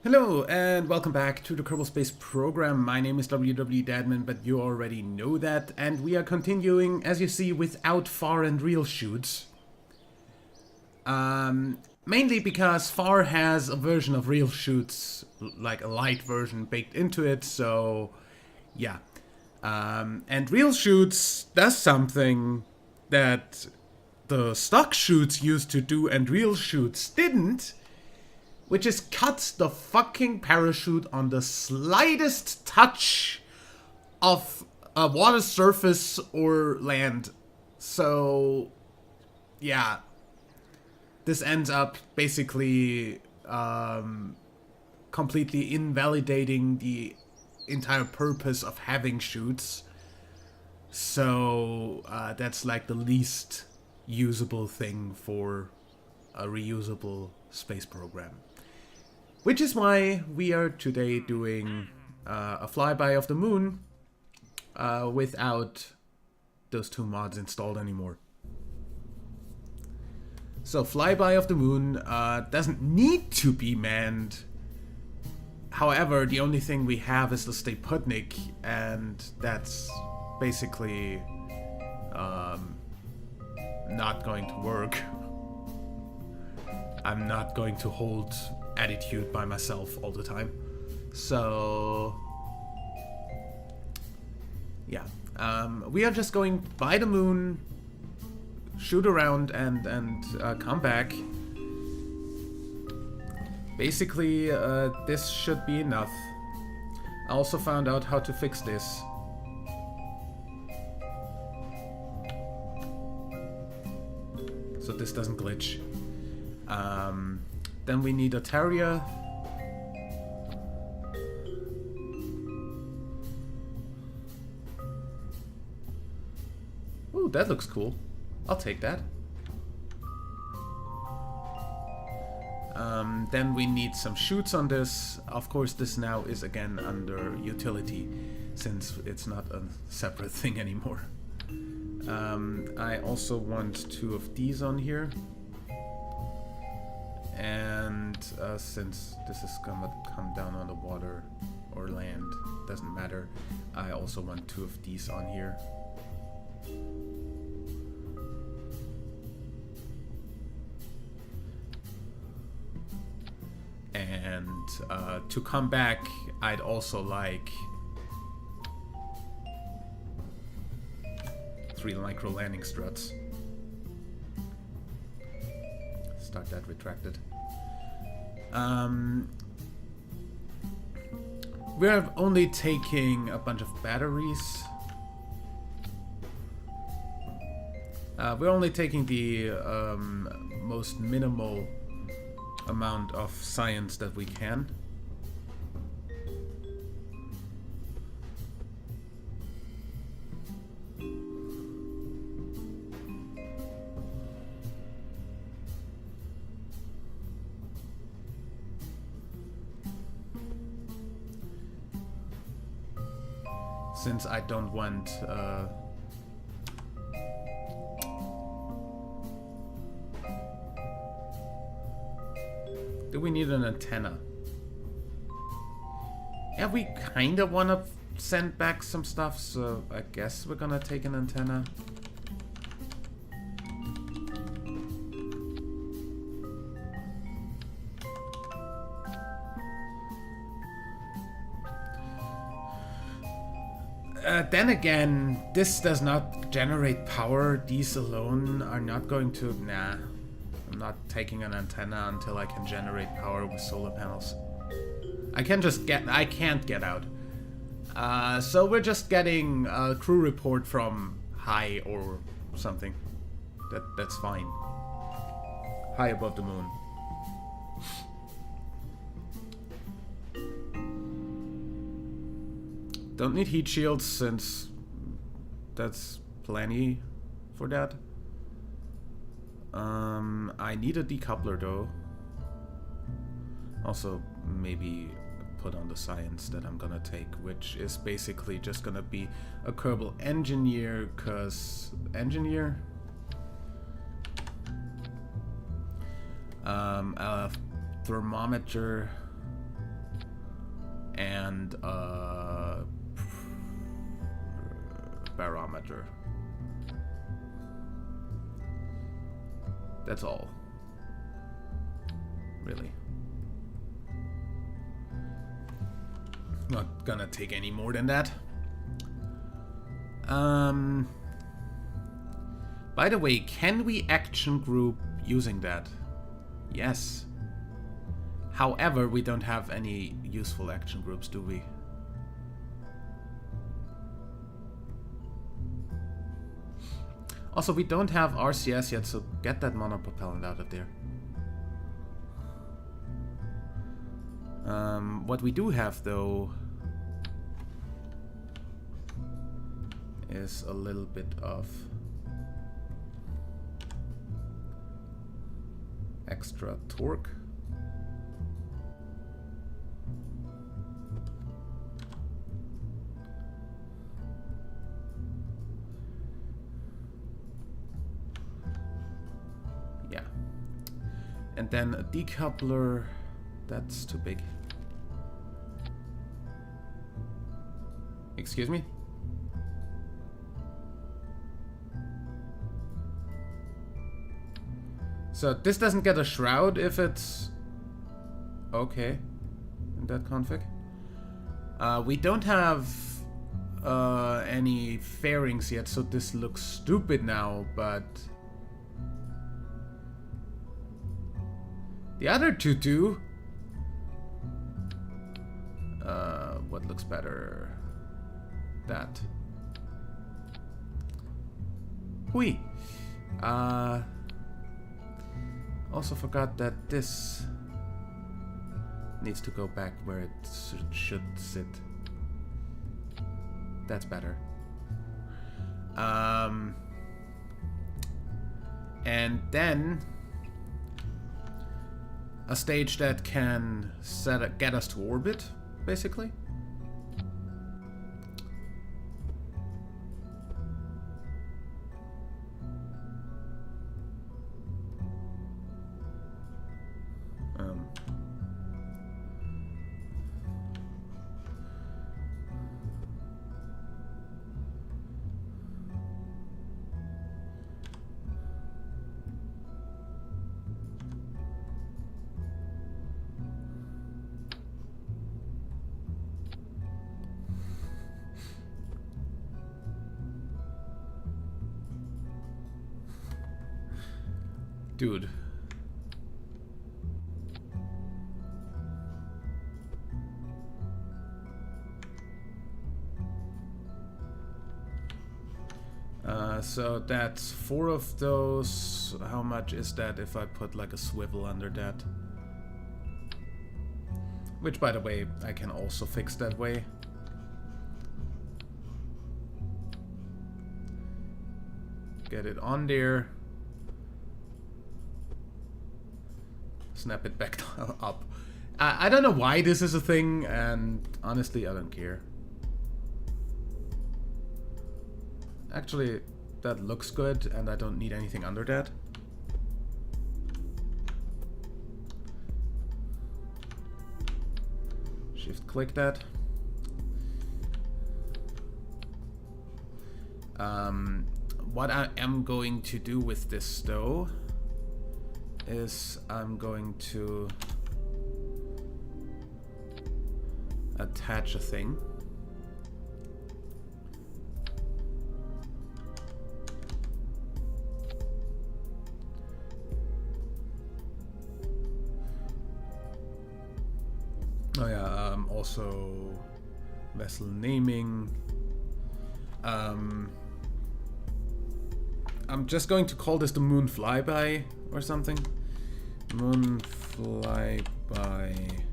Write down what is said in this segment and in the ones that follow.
Hello and welcome back to the Kerbal Space program. My name is WW Dadman, but you already know that, and we are continuing, as you see, without far and real shoots. Mainly because far has a version of real shoots, like a light version baked into it, so yeah. And real shoots does something that the stock shoots used to do and real shoots didn't, which is cut the fucking parachute on the slightest touch of a water surface or land. So, yeah, this ends up basically completely invalidating the entire purpose of having chutes. So, that's like the least usable thing for a reusable space program. Which is why we are today doing a flyby of the moon without those two mods installed anymore. So flyby of the moon doesn't need to be manned. However, the only thing we have is the Stay Putnik, and that's basically not going to work. I'm not going to hold attitude by myself all the time. So, yeah. We are just going by the moon, shoot around, and come back. Basically, this should be enough. I also found out how to fix this. So this doesn't glitch. Then we need a Terrier. Ooh, that looks cool. I'll take that. Then we need some chutes on this. Of course, this now is again under utility, since it's not a separate thing anymore. I also want two of these on here. And since this is gonna come down on the water or land, doesn't matter, I also want two of these on here. And to come back, I'd also like 3 micro landing struts. Start that retracted. We're only taking a bunch of batteries. We're only taking the most minimal amount of science that we can. Since I don't want do we need an antenna? Yeah, we kinda wanna send back some stuff, so I guess we're gonna take an antenna. Then again, this does not generate power. These alone are not going to... Nah. I'm not taking an antenna until I can generate power with solar panels. I can't get out. So we're just getting a crew report from high or something. That's fine. High above the moon. Don't need heat shields since that's plenty for that. I need a decoupler though. Also, maybe put on the science that I'm gonna take, which is basically just gonna be a Kerbal engineer, cause engineer? A thermometer and barometer. That's all. Really. Not gonna take any more than that. By the way, can we action group using that? Yes. However, we don't have any useful action groups, do we? Also, we don't have RCS yet, so get that monopropellant out of there. What we do have, though, is a little bit of extra torque. Yeah. And then a decoupler, that's too big. Excuse me? So this doesn't get a shroud if it's okay in that config. We don't have any fairings yet, so this looks stupid now, but the other two do. What looks better? That. Hui. Also forgot that this needs to go back where it should sit. That's better. And then a stage that can get us to orbit, basically. Dude. So that's 4 of those. How much is that if I put like a swivel under that? Which, by the way, I can also fix that way. Get it on there. Snap it back up. I don't know why this is a thing, and honestly, I don't care. Actually, that looks good, and I don't need anything under that. Shift-click that. What I am going to do with this, though, is I'm going to attach a thing. Oh yeah, also vessel naming. I'm just going to call this the Moon Flyby or something. Moon Flyby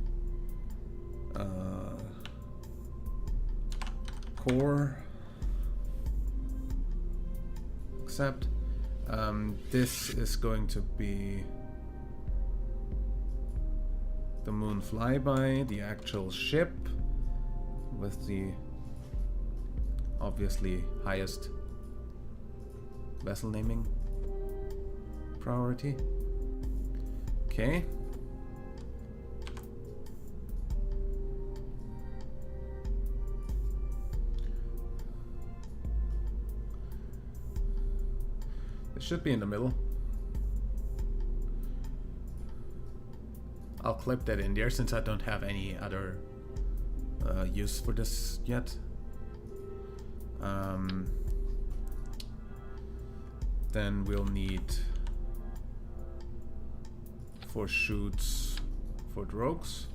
core. Accept. This is going to be the Moon Flyby, the actual ship, with the obviously highest vessel naming priority. Okay. should be in the middle. I'll clip that in there since I don't have any other use for this yet. Then we'll need 4 chutes for the rogues.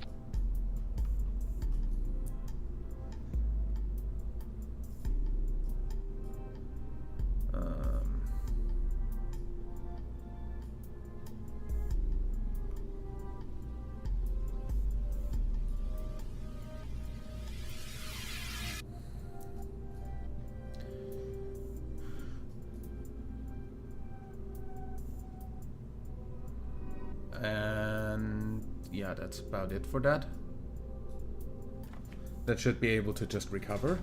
And yeah, that's about it for that. That should be able to just recover.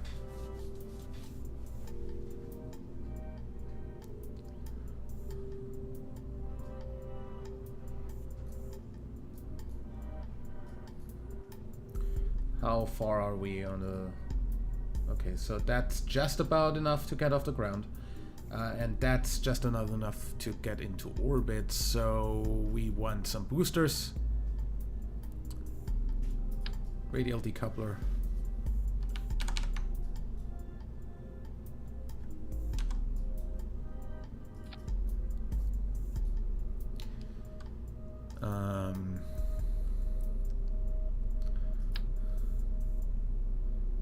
How far are we on the... Okay, so that's just about enough to get off the ground. And that's just not enough to get into orbit, so we want some boosters. Radial decoupler.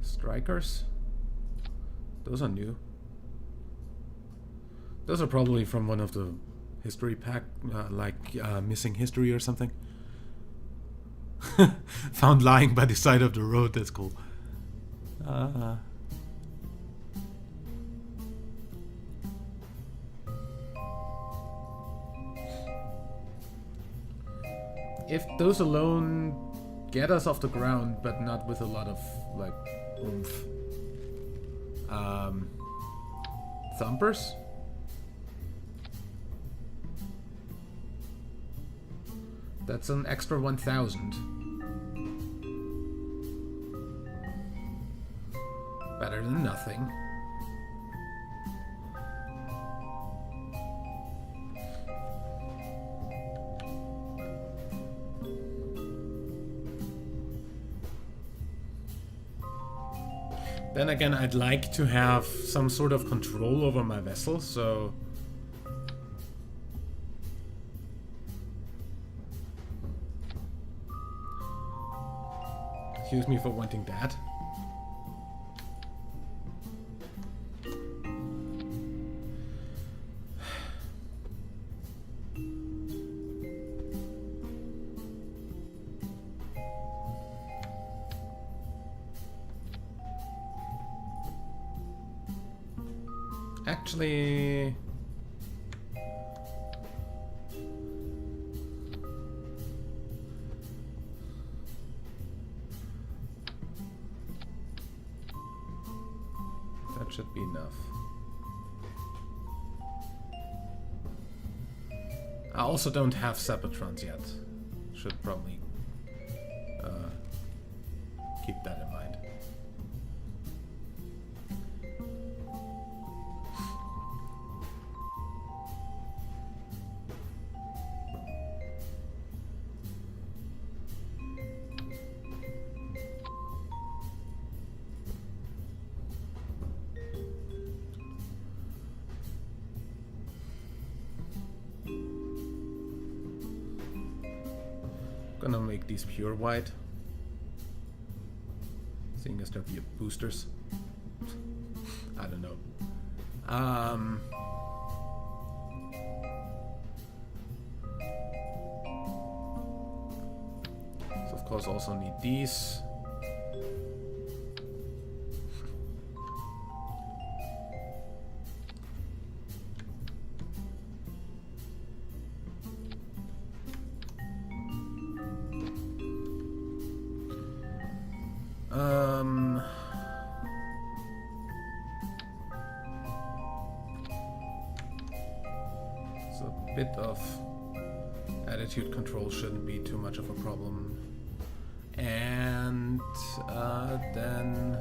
Strikers. Those are new. Those are probably from one of the history pack, missing history or something. Found lying by the side of the road, that's cool. If those alone get us off the ground, but not with a lot of, like, oomph. Thumpers? That's an extra 1,000. Better than nothing. Then again, I'd like to have some sort of control over my vessel, so... Excuse me for wanting that. Actually... that should be enough. I also don't have Sabatrons yet. Should probably keep that in mind. Gonna make these pure white, seeing as they're boosters. I don't know. So of course also need these. So a bit of attitude control shouldn't be too much of a problem. And then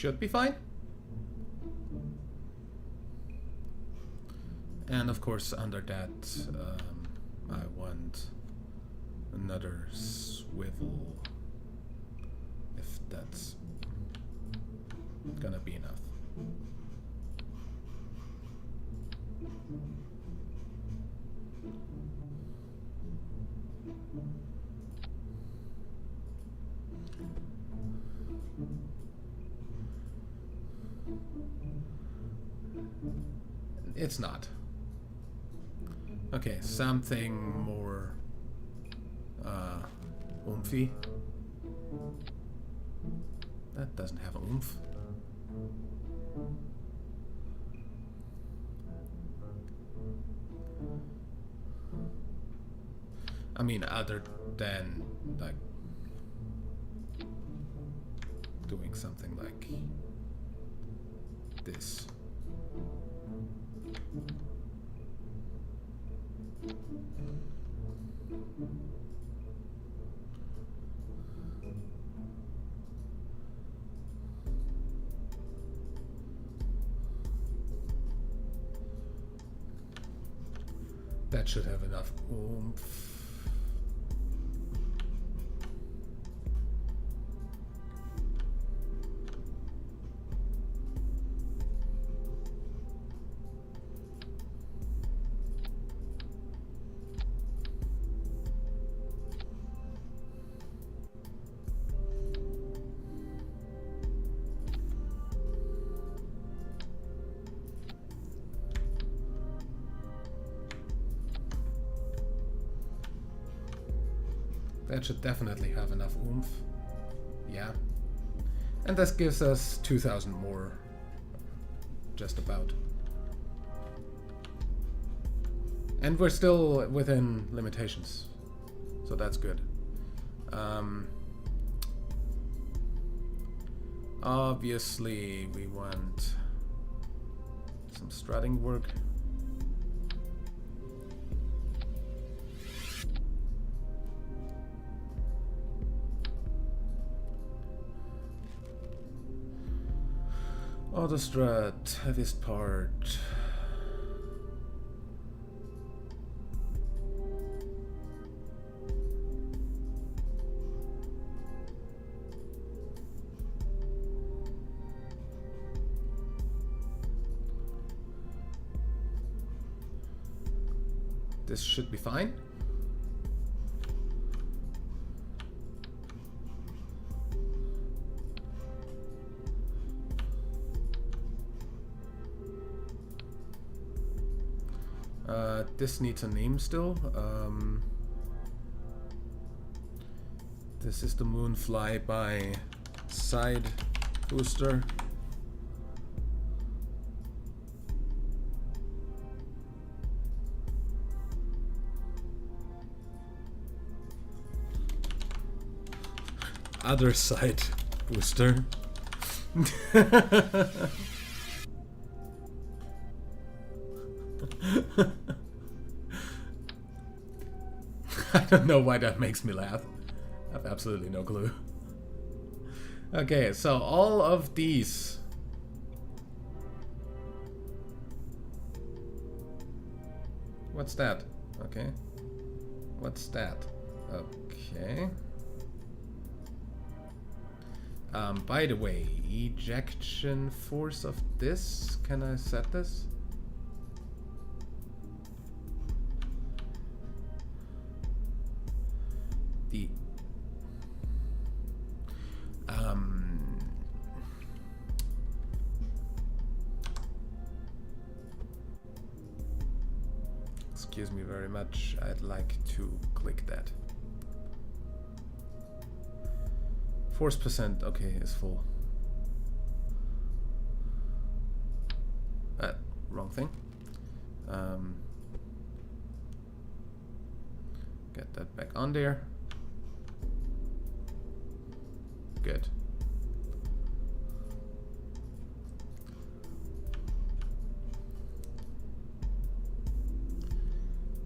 should be fine. And of course, under that, I want another swivel, if that's gonna be enough. It's not. Okay, something more oomphy. That doesn't have oomph. I mean, other than like doing something like this. That should have enough oomph. That should definitely have enough oomph. Yeah. And this gives us 2,000 more. Just about. And we're still within limitations. So that's good. Obviously, we want some strutting work. Auto strut, heaviest part. This should be fine. This needs a name still. This is the moon flyby side booster. Other side booster. I don't know why that makes me laugh. I have absolutely no clue. Okay, so all of these. What's that? Okay. What's that? Okay. By the way, ejection force of this, can I set this? The excuse me very much, I'd like to click that. Force percent, okay, is full. Wrong thing. Get that back on there. Good.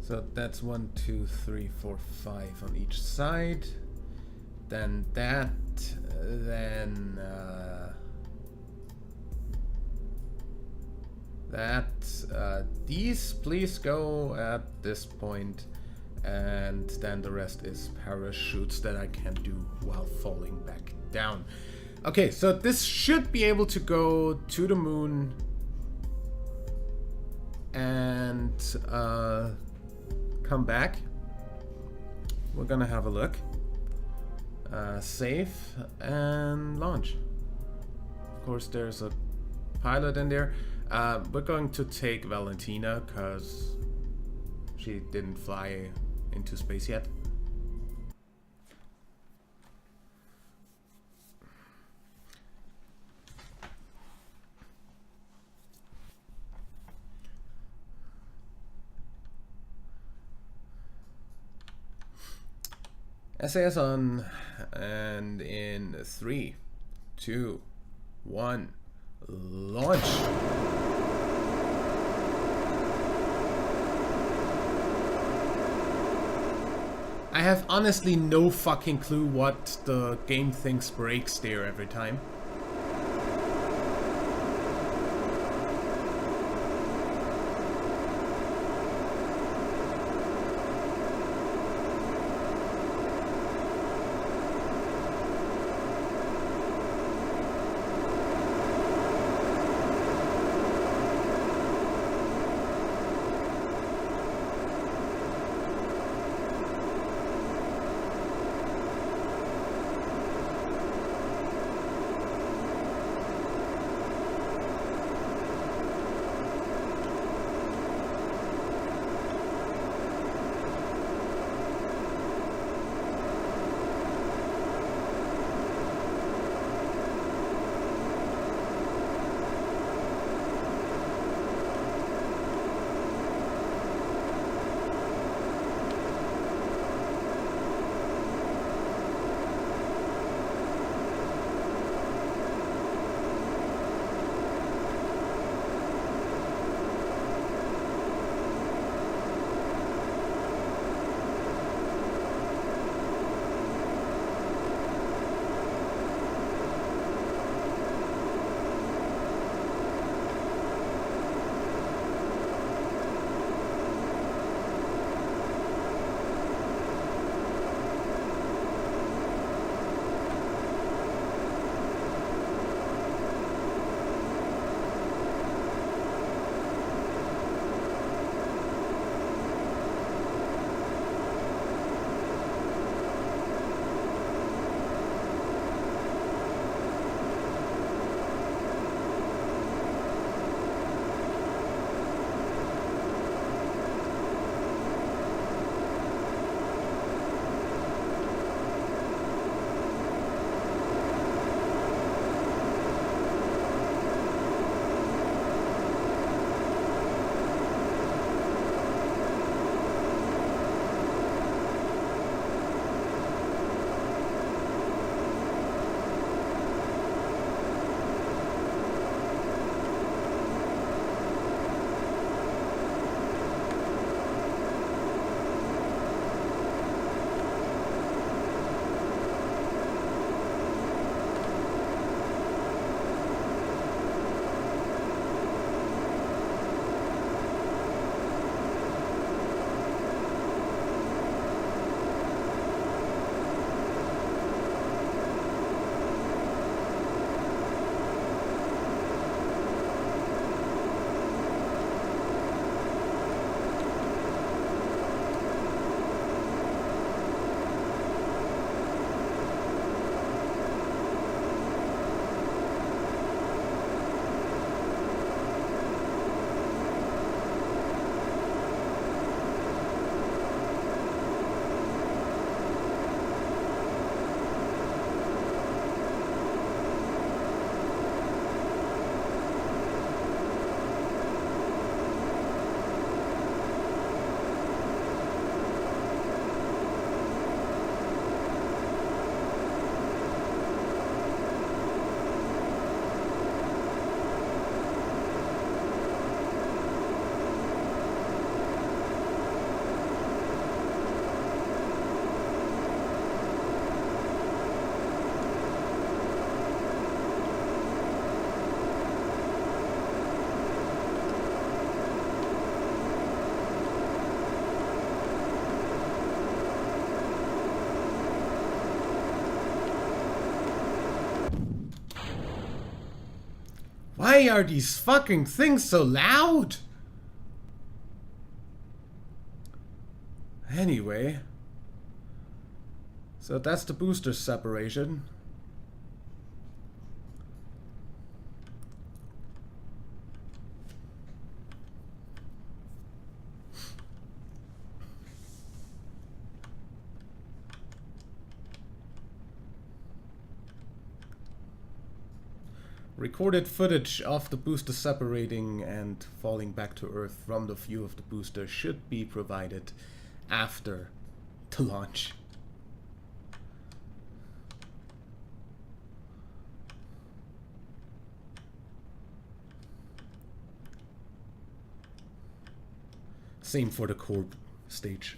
So that's 1, 2, 3, 4, 5 on each side. Then that, then that these please go at this point, and then the rest is parachutes that I can do while falling back down. Okay, so this should be able to go to the moon and come back. We're gonna have a look. Save and launch. Of course, there's a pilot in there. We're going to take Valentina because she didn't fly into space yet. SAS on, and in 3, 2, 1, launch. I have honestly no fucking clue what the game thinks breaks there every time. Why are these fucking things so loud? Anyway. So that's the booster separation. Recorded footage of the booster separating and falling back to Earth from the view of the booster should be provided after the launch. Same for the core stage.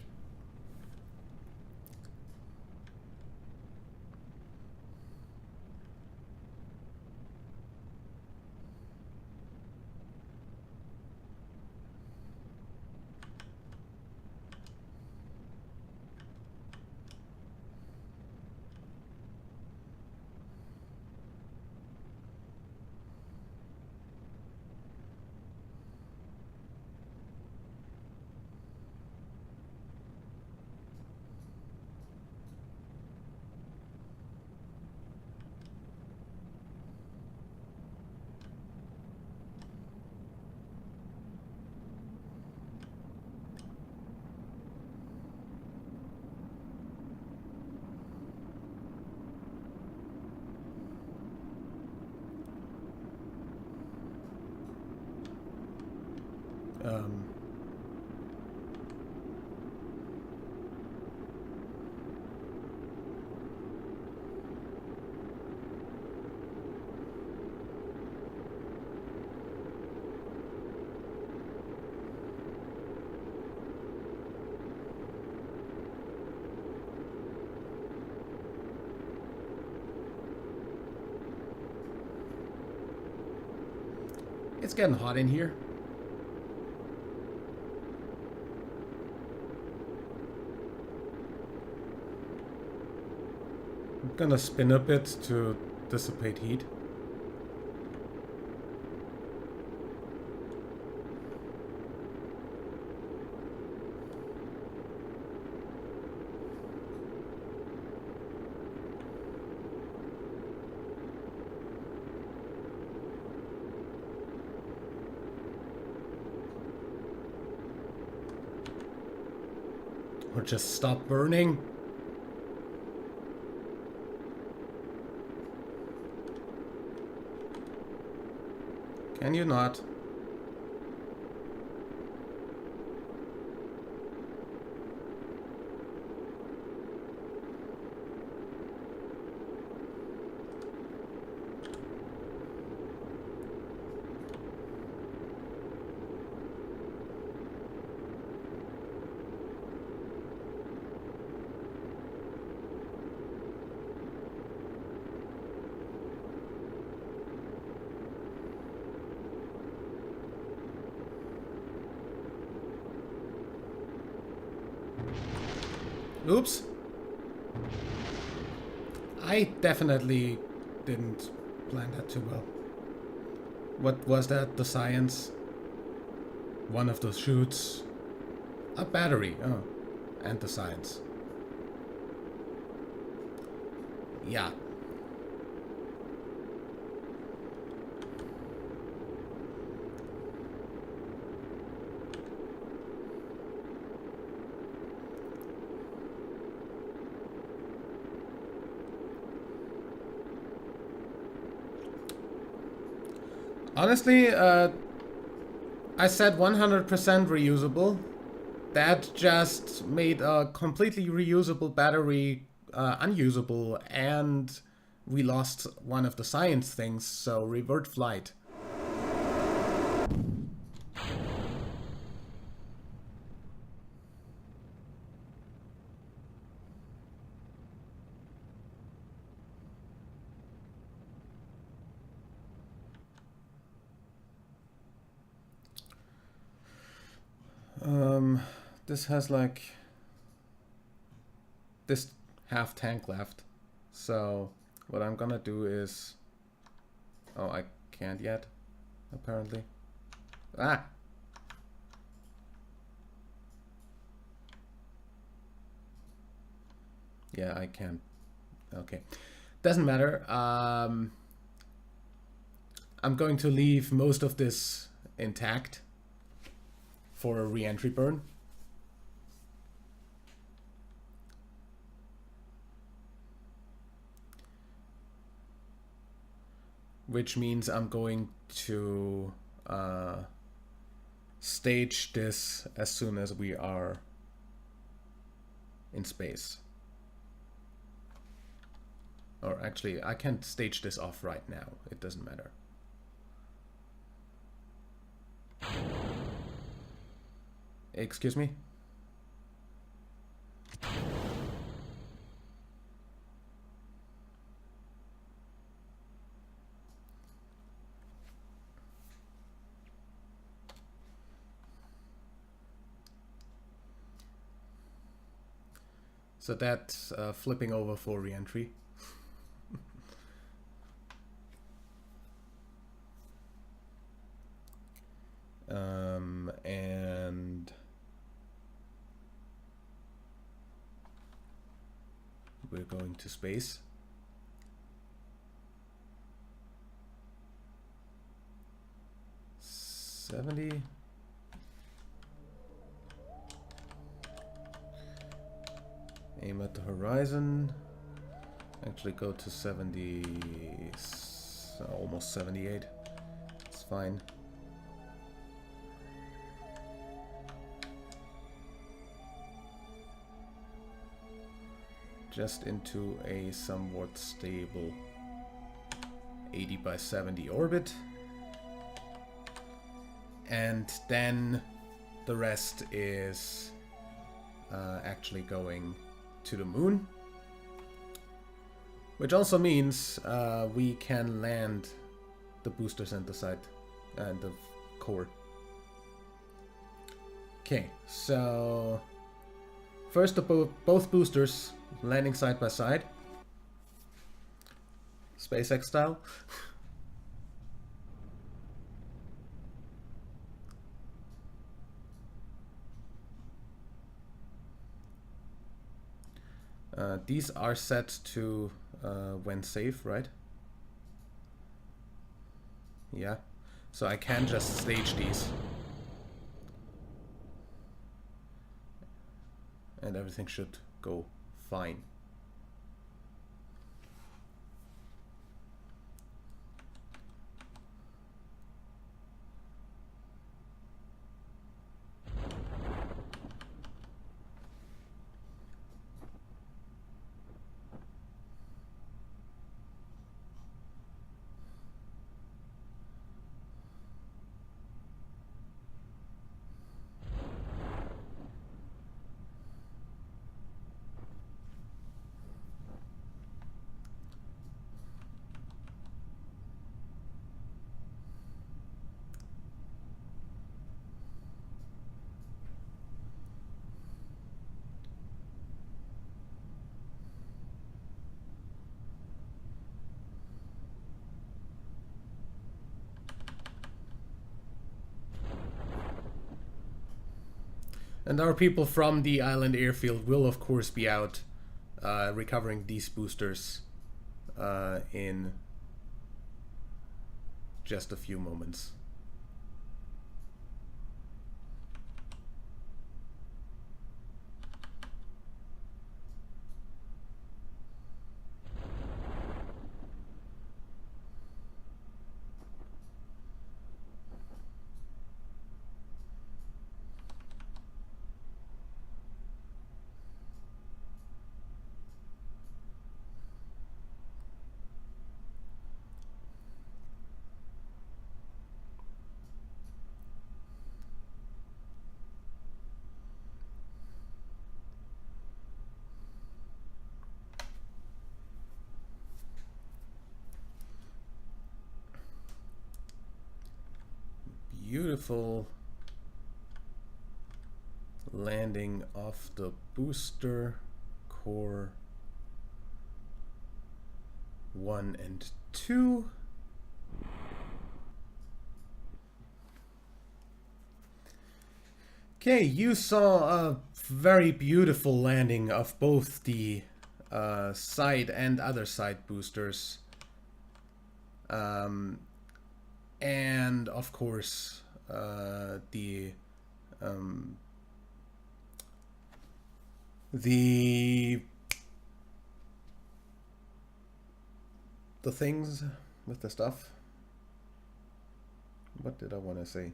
It's getting hot in here. I'm gonna spin a bit to dissipate heat. Or just stop burning. Can you not? Oops. I definitely didn't plan that too well. What was that? The science? One of those chutes? A battery. Oh. And the science. Yeah. Honestly, I said 100% reusable. That just made a completely reusable battery unusable, and we lost one of the science things, so revert flight. This has like this half tank left. So what I'm gonna do is, oh, I can't yet. apparently. Ah! Yeah, I can't. Okay. Doesn't matter. I'm going to leave most of this intact for a re-entry burn. Which means I'm going to stage this as soon as we are in space. Or actually, I can't stage this off right now. It doesn't matter. Excuse me? So that's flipping over for re-entry. And we're going to space. $70. Aim at the horizon. Actually go to 70, almost 78. It's fine. Just into a somewhat stable 80 by 70 orbit. And then the rest is actually going to the moon. Which also means we can land the boosters and the side and the core. Okay, so first both boosters landing side by side. SpaceX style. These are set to when safe, right? Yeah. So I can just stage these. And everything should go fine. And our people from the island airfield will of course be out recovering these boosters in just a few moments. Beautiful landing off the booster core 1 and 2. Okay, you saw a very beautiful landing of both the side and other side boosters. And of course, the things with the stuff. What did I want to say?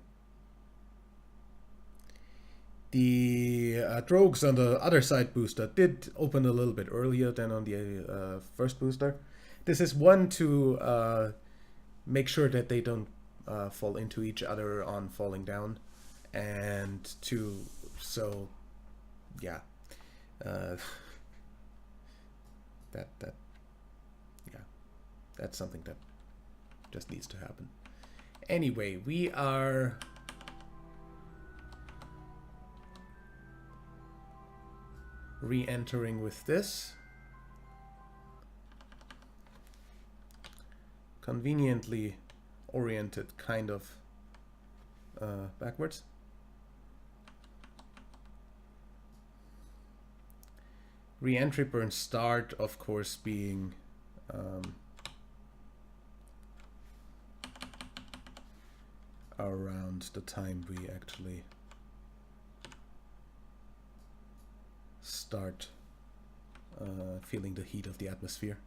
The drogues on the other side booster did open a little bit earlier than on the first booster. This is one to make sure that they don't fall into each other on falling down, and two, so yeah, that yeah, that's something that just needs to happen. Anyway, we are re-entering with this. Conveniently oriented, kind of backwards. Re-entry burn start, of course, being around the time we actually start feeling the heat of the atmosphere.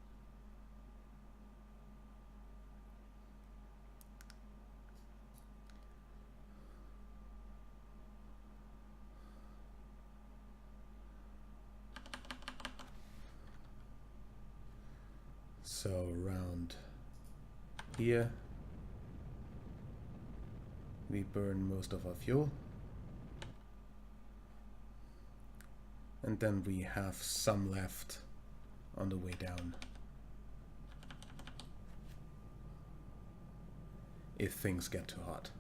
So around here we burn most of our fuel, and then we have some left on the way down if things get too hot.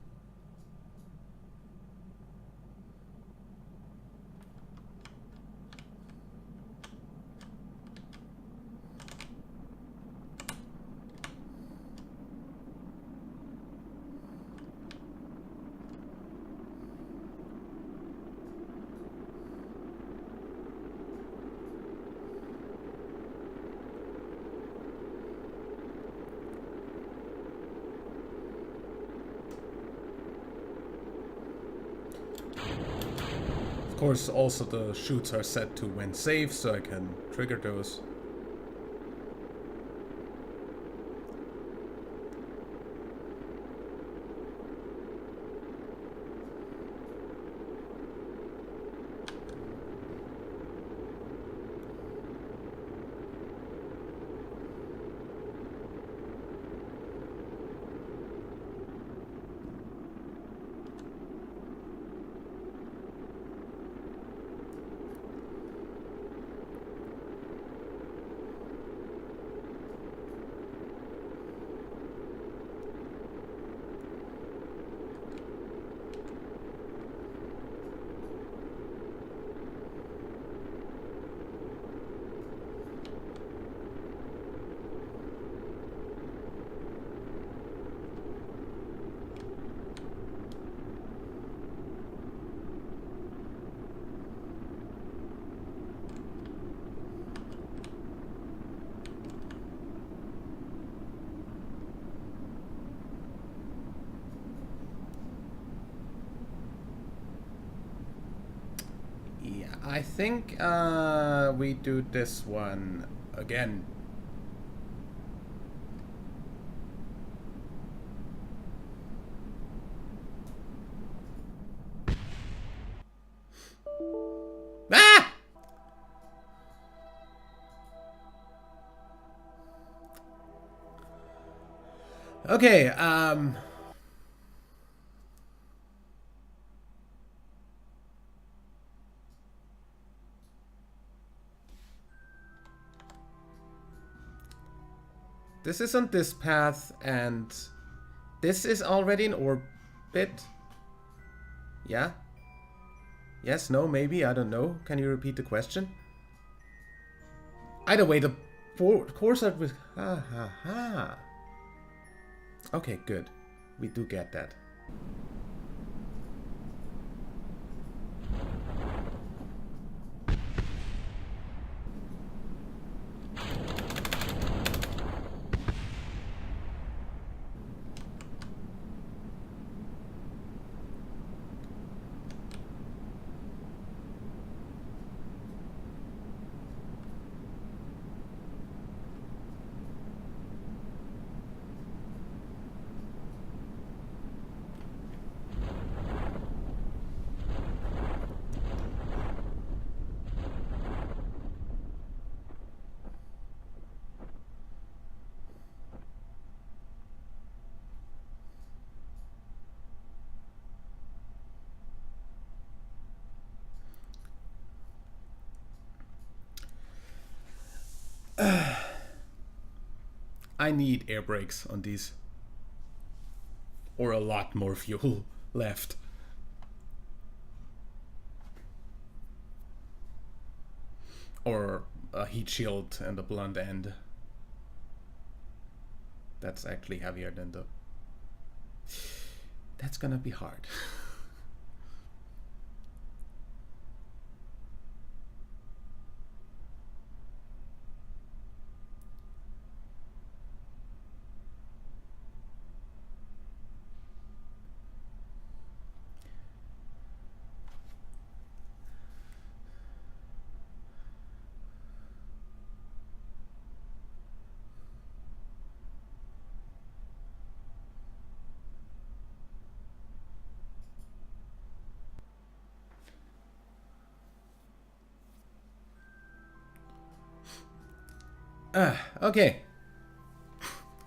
Of course, also the chutes are set to when safe, so I can trigger those. I think we do this one again. Ah! Okay, this is on this path, and this is already in orbit. Yeah? Yes, no, maybe, I don't know. Can you repeat the question? Either way, the course that was... Ha ha ha. Okay, good. We do get that. I need air brakes on these. Or a lot more fuel left. Or a heat shield and a blunt end. That's actually heavier than the... That's gonna be hard. Okay.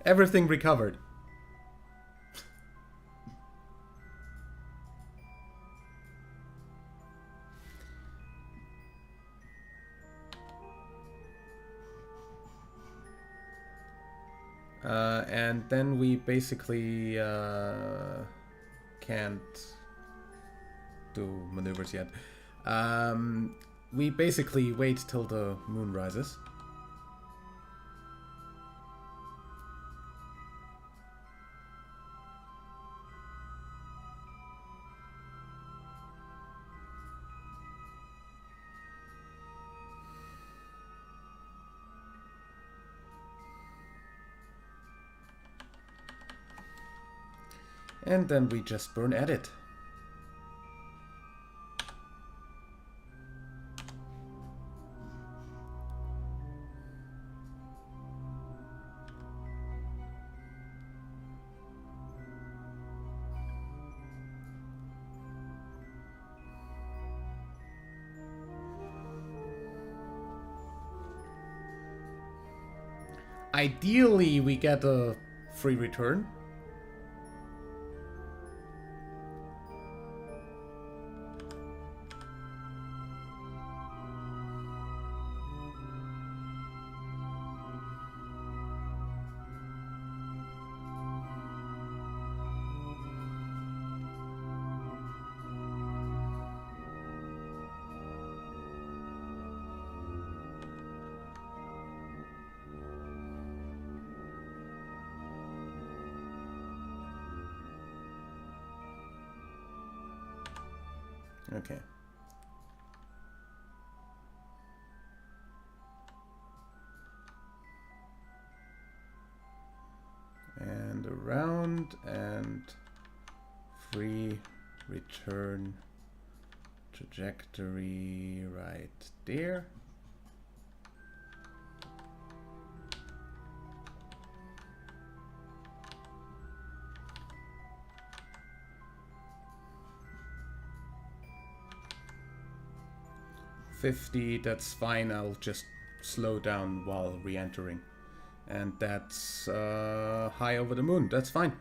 Everything recovered. And then we basically can't do maneuvers yet. We basically wait till the moon rises. And then we just burn at it. Ideally, we get a free return. Okay. And around and free return trajectory right there. $50, that's fine. I'll just slow down while re-entering. And that's high over the moon. That's fine.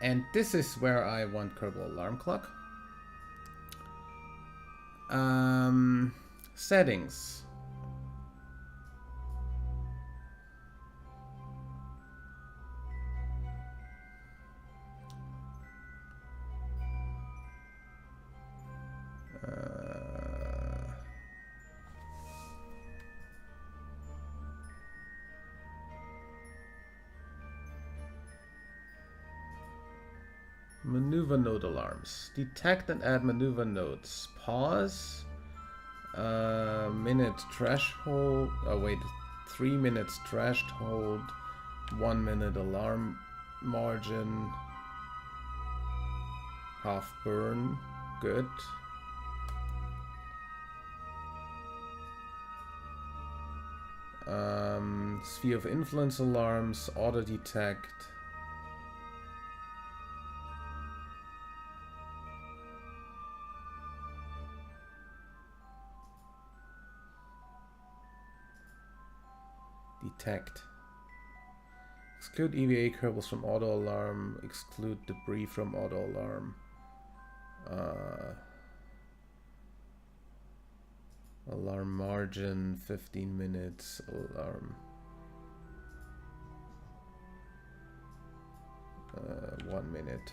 And this is where I want Kerbal alarm clock. Settings. Maneuver node alarms. Detect and add maneuver nodes. Pause. Minute threshold. Oh wait, 3 minutes threshold. 1 minute alarm margin. Half burn. Good. Sphere of influence alarms, auto detect. Detect. Exclude EVA Kerbals from auto alarm. Exclude debris from auto alarm. Alarm margin 15 minutes. Alarm 1 minute.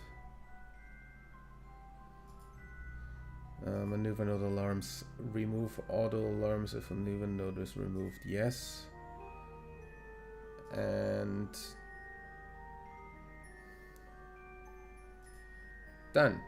Maneuver node alarms. Remove auto alarms if a maneuver node is removed. Yes. And done.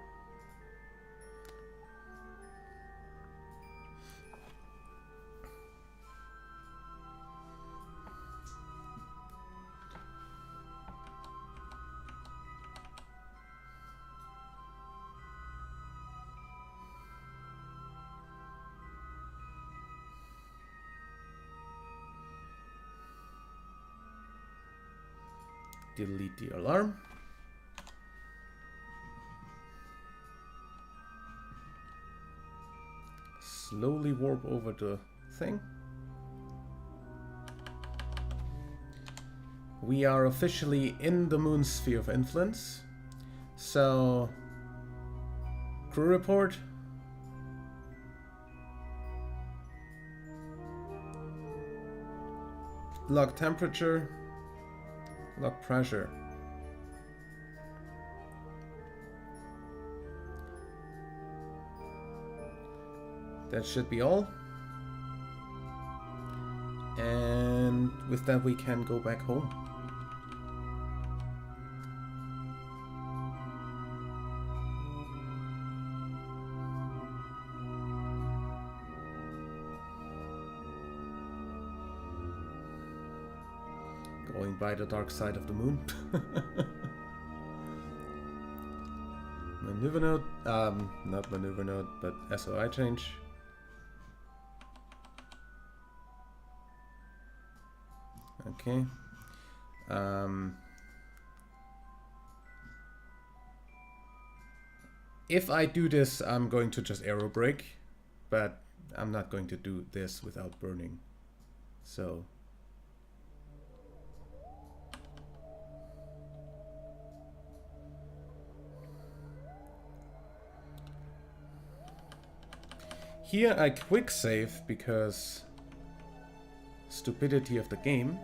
Delete the alarm. Slowly warp over the thing. We are officially in the moon's sphere of influence. So, crew report. Log temperature. Log pressure. That should be all. And with that we can go back home. Going by the dark side of the moon. Maneuver node, not maneuver node, but SOI change. Okay. If I do this, I'm going to just aero brake, but I'm not going to do this without burning. So. Here I quick save because stupidity of the game.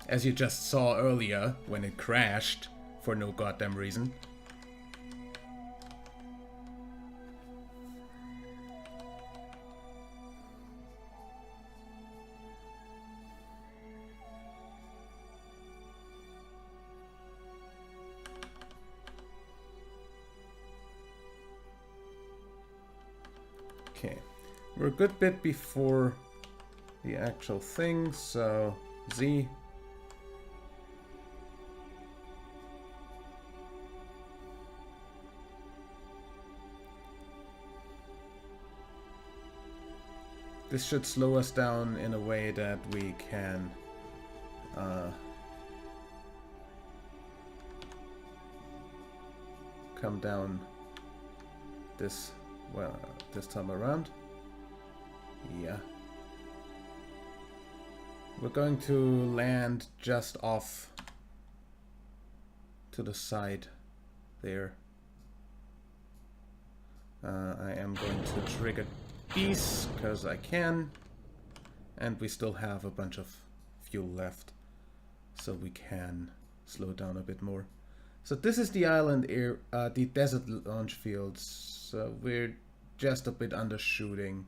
As you just saw earlier when it crashed for no goddamn reason. Okay, we're a good bit before the actual thing, so Z. This should slow us down in a way that we can come down this, well, this time around. Yeah. We're going to land just off to the side there. I am going to trigger these because I can, and we still have a bunch of fuel left, so we can slow down a bit more. So this is the island air, the desert launch fields. So we're just a bit undershooting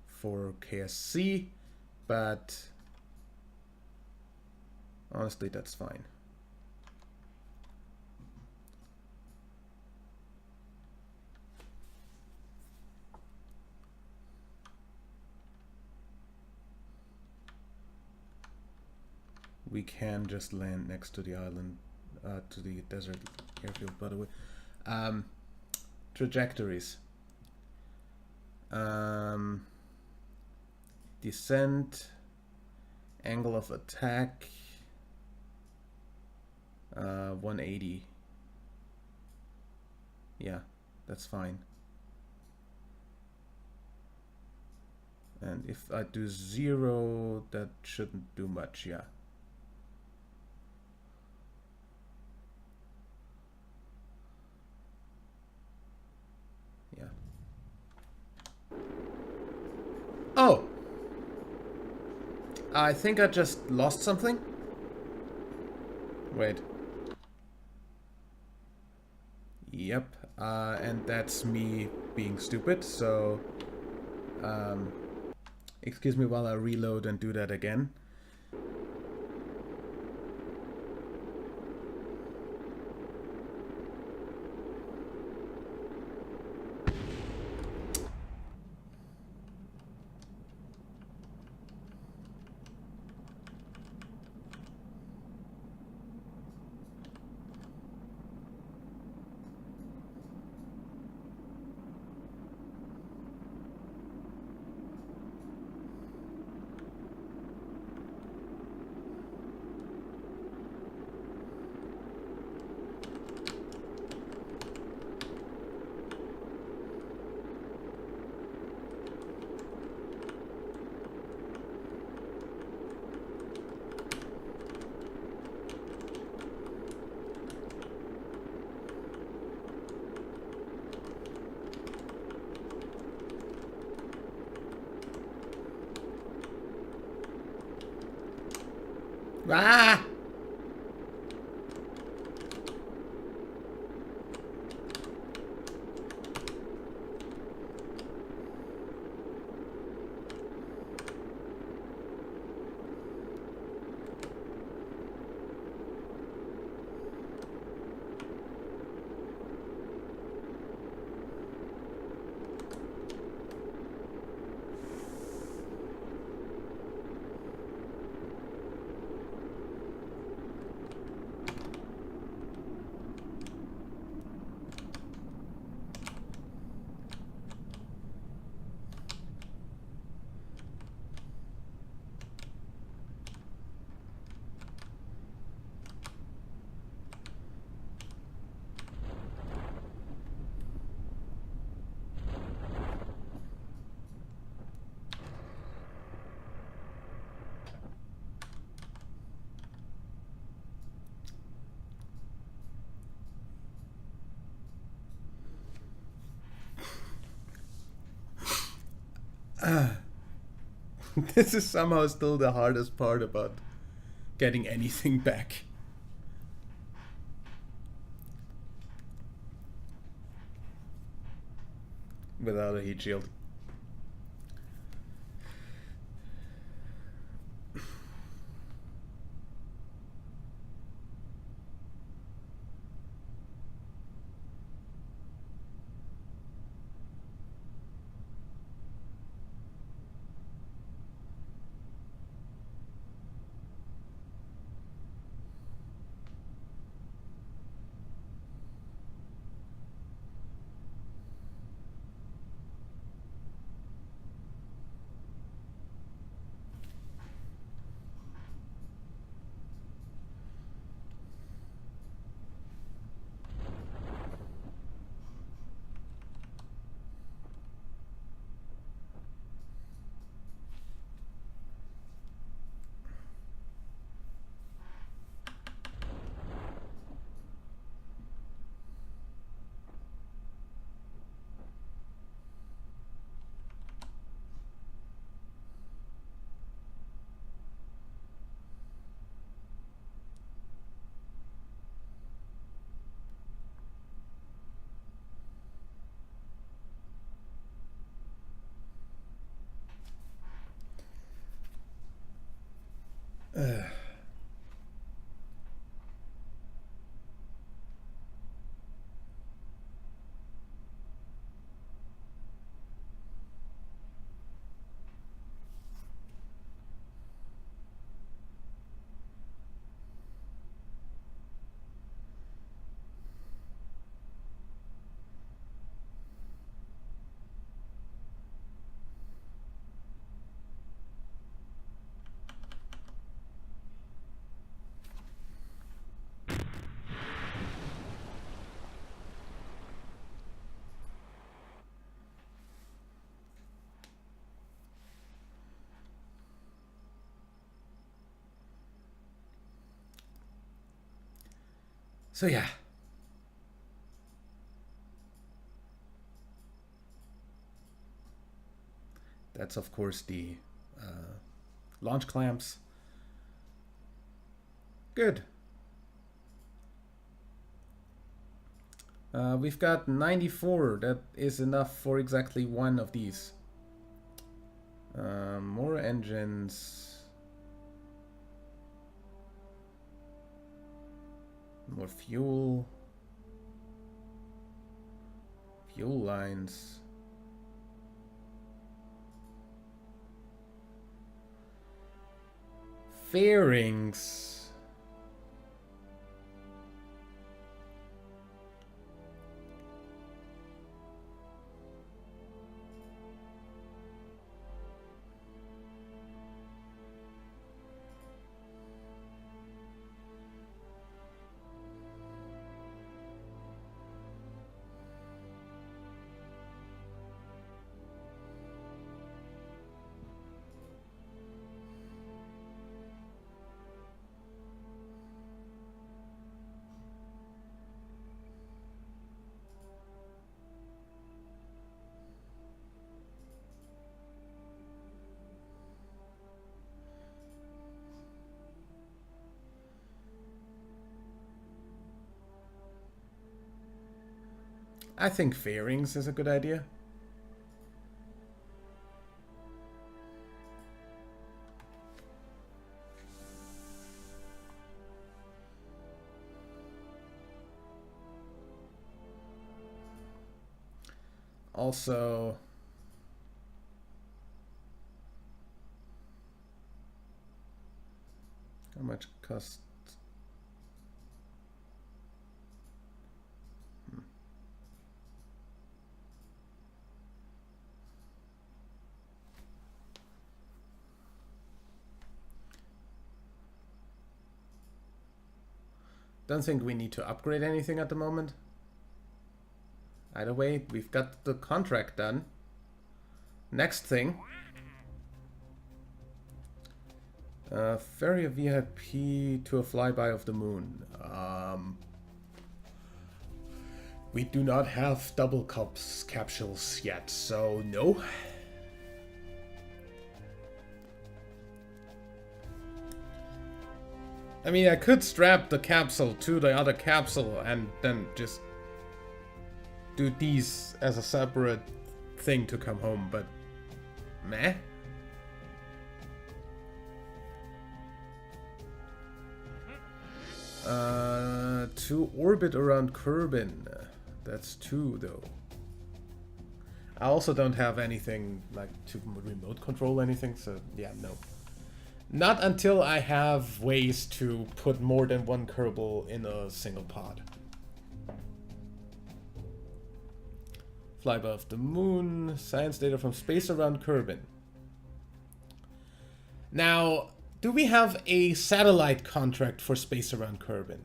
for KSC, but honestly that's fine. We can just land next to the island, to the desert airfield, by the way. Trajectories. Descent, angle of attack, 180. Yeah, that's fine. And if I do 0, that shouldn't do much, yeah. Yeah. Oh! I think I just lost something. Wait. Yep. And that's me being stupid, so... excuse me while I reload and do that again. Ah! This is somehow still the hardest part about getting anything back. Without a heat shield. So yeah. That's of course the launch clamps. Good. We've got 94. That is enough for exactly one of these. More engines. More fuel. Fuel lines. Fairings. I think fairings is a good idea. Also, how much cost? Don't think we need to upgrade anything at the moment. Either way, we've got the contract done. Next thing. Ferry a VIP to a flyby of the moon. We do not have double cups capsules yet, so no. I mean, I could strap the capsule to the other capsule and then just do these as a separate thing to come home, but meh. To orbit around Kerbal. That's 2 though. I also don't have anything like to remote control anything, so yeah, no. Not until I have ways to put more than one Kerbal in a single pod. Fly above the moon. Science data from space around Kerbal. Now, do we have a satellite contract for space around Kerbal?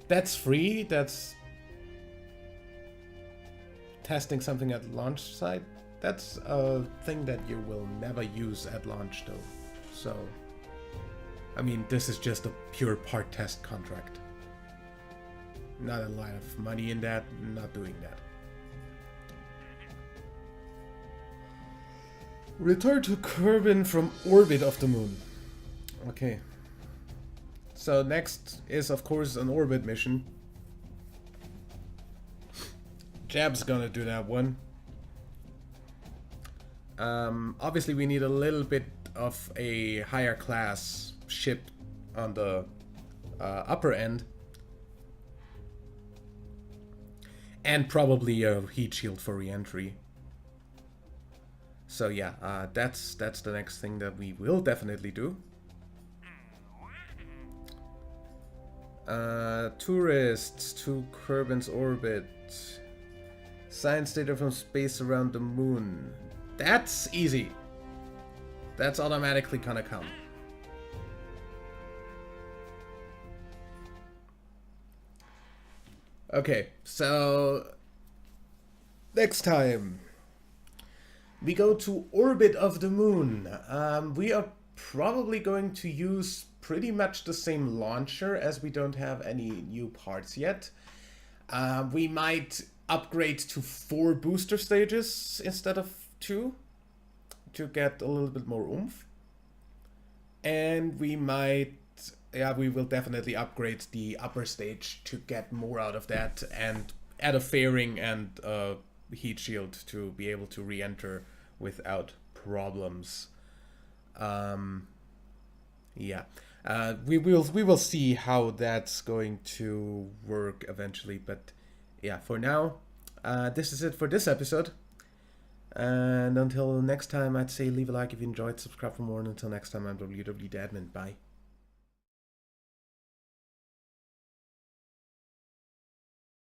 That's free. That's testing something at launch site. That's a thing that you will never use at launch though. So, I mean, this is just a pure part test contract. Not a lot of money in that, not doing that. Return to Kerbal from orbit of the moon. Okay. So next is of course an orbit mission. Jab's gonna do that one. Obviously we need a little bit of a higher class ship on the upper end. And probably a heat shield for re-entry. So yeah, that's the next thing that we will definitely do. Tourists to Kerbal's orbit. Science data from space around the moon. That's easy. That's automatically gonna come. Okay, so next time we go to orbit of the moon. We are probably going to use pretty much the same launcher, as we don't have any new parts yet. We might upgrade to 4 booster stages instead of 2 to get a little bit more oomph. And we might, yeah, we will definitely upgrade the upper stage to get more out of that, and add a fairing and a heat shield to be able to re-enter without problems. Yeah. We will see how that's going to work eventually, but yeah, for now, this is it for this episode. And until next time, I'd say leave a like if you enjoyed, subscribe for more, and until next time, I'm WWDadmin. Bye.